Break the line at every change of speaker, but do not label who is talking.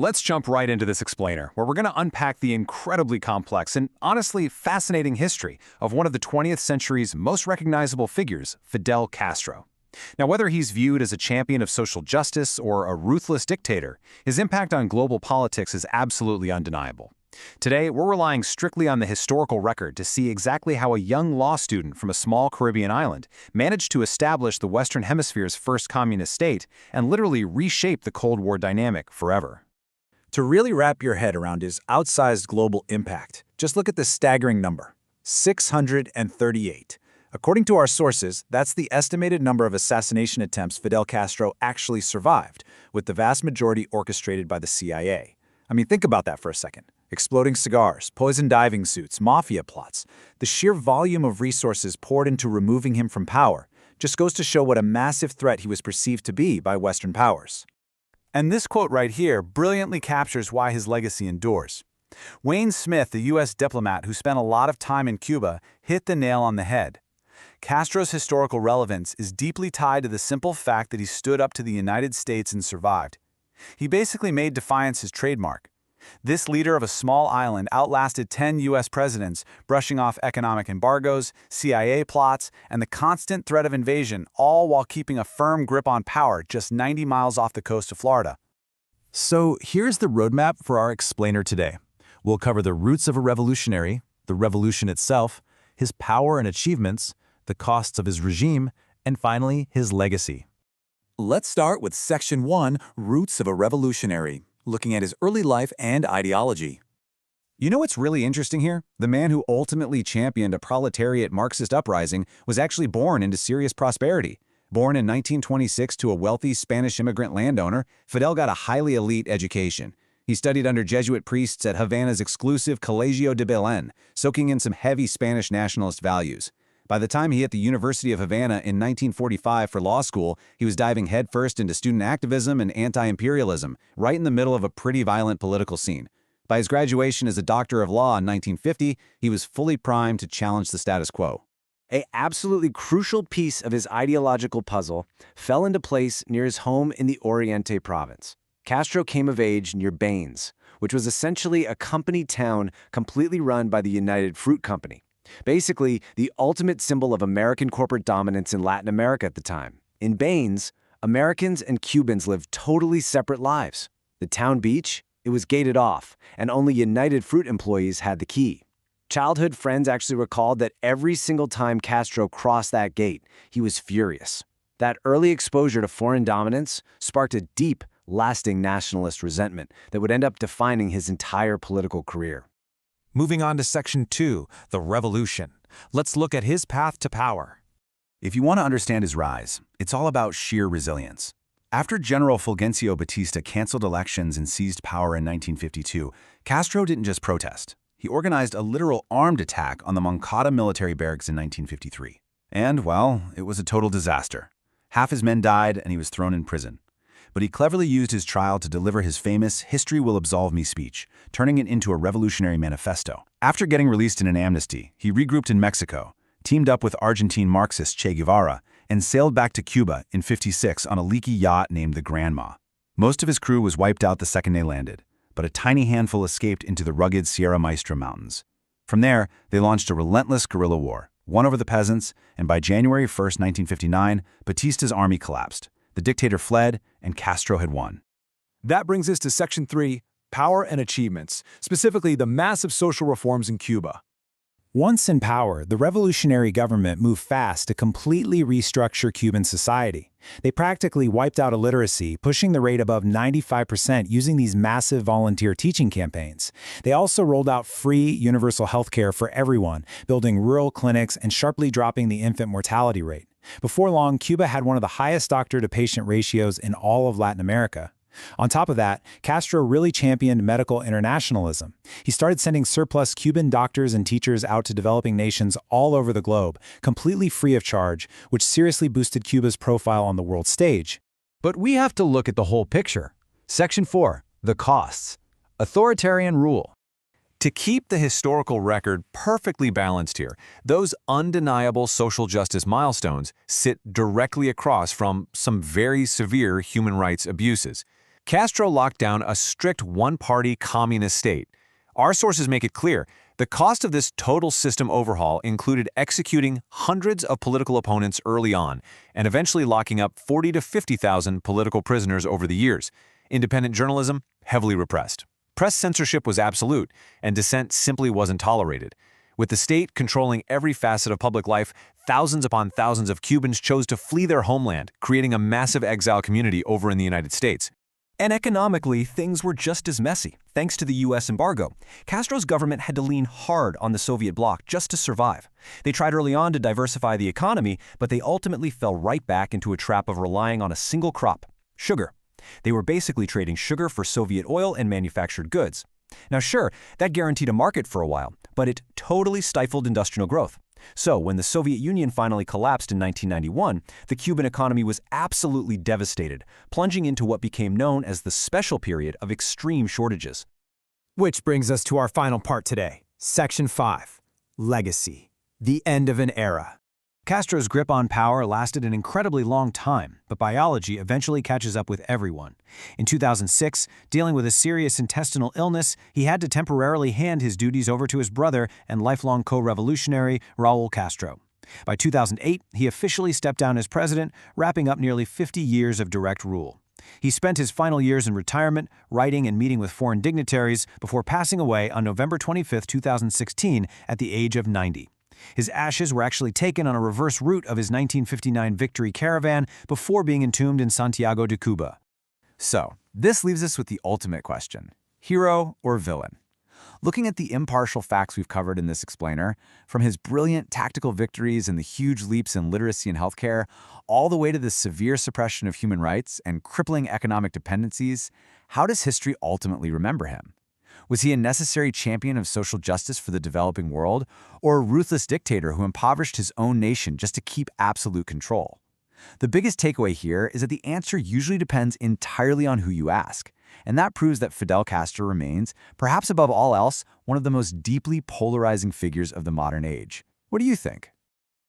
Let's jump right into this explainer, where we're going to unpack the incredibly complex and honestly fascinating history of one of the 20th century's most recognizable figures, Fidel Castro. Now, whether he's viewed as a champion of social justice or a ruthless dictator, his impact on global politics is absolutely undeniable. Today, we're relying strictly on the historical record to see exactly how a young law student from a small Caribbean island managed to establish the Western Hemisphere's first communist state and literally reshape the Cold War dynamic forever.
To really wrap your head around his outsized global impact, just look at the staggering number, 638. According to our sources, that's the estimated number of assassination attempts Fidel Castro actually survived, with the vast majority orchestrated by the CIA. I mean, think about that for a second. Exploding cigars, poison diving suits, mafia plots. The sheer volume of resources poured into removing him from power just goes to show what a massive threat he was perceived to be by Western powers.
And this quote right here brilliantly captures why his legacy endures. Wayne Smith, the U.S. diplomat who spent a lot of time in Cuba, hit the nail on the head. Castro's historical relevance is deeply tied to the simple fact that he stood up to the United States and survived. He basically made defiance his trademark. This leader of a small island outlasted 10 U.S. presidents, brushing off economic embargoes, CIA plots, and the constant threat of invasion, all while keeping a firm grip on power just 90 miles off the coast of Florida.
So here's the roadmap for our explainer today. We'll cover the roots of a revolutionary, the revolution itself, his power and achievements, the costs of his regime, and finally, his legacy. Let's start with Section 1, Roots of a Revolutionary, looking at his early life and ideology.
You know what's really interesting here? The man who ultimately championed a proletariat Marxist uprising was actually born into serious prosperity. Born in 1926 to a wealthy Spanish immigrant landowner, Fidel got a highly elite education. He studied under Jesuit priests at Havana's exclusive Colegio de Belén, soaking in some heavy Spanish nationalist values. By the time he hit the University of Havana in 1945 for law school, he was diving headfirst into student activism and anti-imperialism, right in the middle of a pretty violent political scene. By his graduation as a doctor of law in 1950, he was fully primed to challenge the status quo.
An absolutely crucial piece of his ideological puzzle fell into place near his home in the Oriente province. Castro came of age near Baines, which was essentially a company town completely run by the United Fruit Company. Basically, the ultimate symbol of American corporate dominance in Latin America at the time. In Baines, Americans and Cubans lived totally separate lives. The town beach, it was gated off, and only United Fruit employees had the key. Childhood friends actually recalled that every single time Castro crossed that gate, he was furious. That early exposure to foreign dominance sparked a deep, lasting nationalist resentment that would end up defining his entire political career.
Moving on to Section 2, the Revolution. Let's look at his path to power.
If you want to understand his rise, it's all about sheer resilience. After General Fulgencio Batista canceled elections and seized power in 1952, Castro didn't just protest. He organized a literal armed attack on the Moncada military barracks in 1953. And, well, it was a total disaster. Half his men died and he was thrown in prison. But he cleverly used his trial to deliver his famous "History Will Absolve Me" speech, turning it into a revolutionary manifesto. After getting released in an amnesty, he regrouped in Mexico, teamed up with Argentine Marxist Che Guevara, and sailed back to Cuba in '56 on a leaky yacht named the Granma. Most of his crew was wiped out the second they landed, but a tiny handful escaped into the rugged Sierra Maestra Mountains. From there, they launched a relentless guerrilla war, won over the peasants, and by January 1, 1959, Batista's army collapsed. The dictator fled, and Castro had won.
That brings us to Section 3, Power and Achievements, specifically the massive social reforms in Cuba.
Once in power, the revolutionary government moved fast to completely restructure Cuban society. They practically wiped out illiteracy, pushing the rate above 95% using these massive volunteer teaching campaigns. They also rolled out free universal healthcare for everyone, building rural clinics and sharply dropping the infant mortality rate. Before long, Cuba had one of the highest doctor-to-patient ratios in all of Latin America. On top of that, Castro really championed medical internationalism. He started sending surplus Cuban doctors and teachers out to developing nations all over the globe, completely free of charge, which seriously boosted Cuba's profile on the world stage.
But we have to look at the whole picture. Section 4, the costs. Authoritarian rule.
To keep the historical record perfectly balanced here, those undeniable social justice milestones sit directly across from some very severe human rights abuses. Castro locked down a strict one-party communist state. Our sources make it clear the cost of this total system overhaul included executing hundreds of political opponents early on and eventually locking up 40 to 50,000 political prisoners over the years. Independent journalism, heavily repressed. Press censorship was absolute, and dissent simply wasn't tolerated. With the state controlling every facet of public life, thousands upon thousands of Cubans chose to flee their homeland, creating a massive exile community over in the United States.
And economically, things were just as messy. Thanks to the U.S. embargo, Castro's government had to lean hard on the Soviet bloc just to survive. They tried early on to diversify the economy, but they ultimately fell right back into a trap of relying on a single crop: sugar. They were basically trading sugar for Soviet oil and manufactured goods. Now sure, that guaranteed a market for a while, but it totally stifled industrial growth. So when the Soviet Union finally collapsed in 1991, the Cuban economy was absolutely devastated, plunging into what became known as the special period of extreme shortages.
Which brings us to our final part today, Section 5, Legacy, the end of an era.
Castro's grip on power lasted an incredibly long time, but biology eventually catches up with everyone. In 2006, dealing with a serious intestinal illness, he had to temporarily hand his duties over to his brother and lifelong co-revolutionary, Raul Castro. By 2008, he officially stepped down as president, wrapping up nearly 50 years of direct rule. He spent his final years in retirement, writing and meeting with foreign dignitaries before passing away on November 25, 2016, at the age of 90. His ashes were actually taken on a reverse route of his 1959 victory caravan before being entombed in Santiago de Cuba.
So, this leaves us with the ultimate question: hero or villain? Looking at the impartial facts we've covered in this explainer, from his brilliant tactical victories and the huge leaps in literacy and healthcare, all the way to the severe suppression of human rights and crippling economic dependencies, how does history ultimately remember him? Was he a necessary champion of social justice for the developing world, or a ruthless dictator who impoverished his own nation just to keep absolute control? The biggest takeaway here is that the answer usually depends entirely on who you ask, and that proves that Fidel Castro remains, perhaps above all else, one of the most deeply polarizing figures of the modern age. What do you think?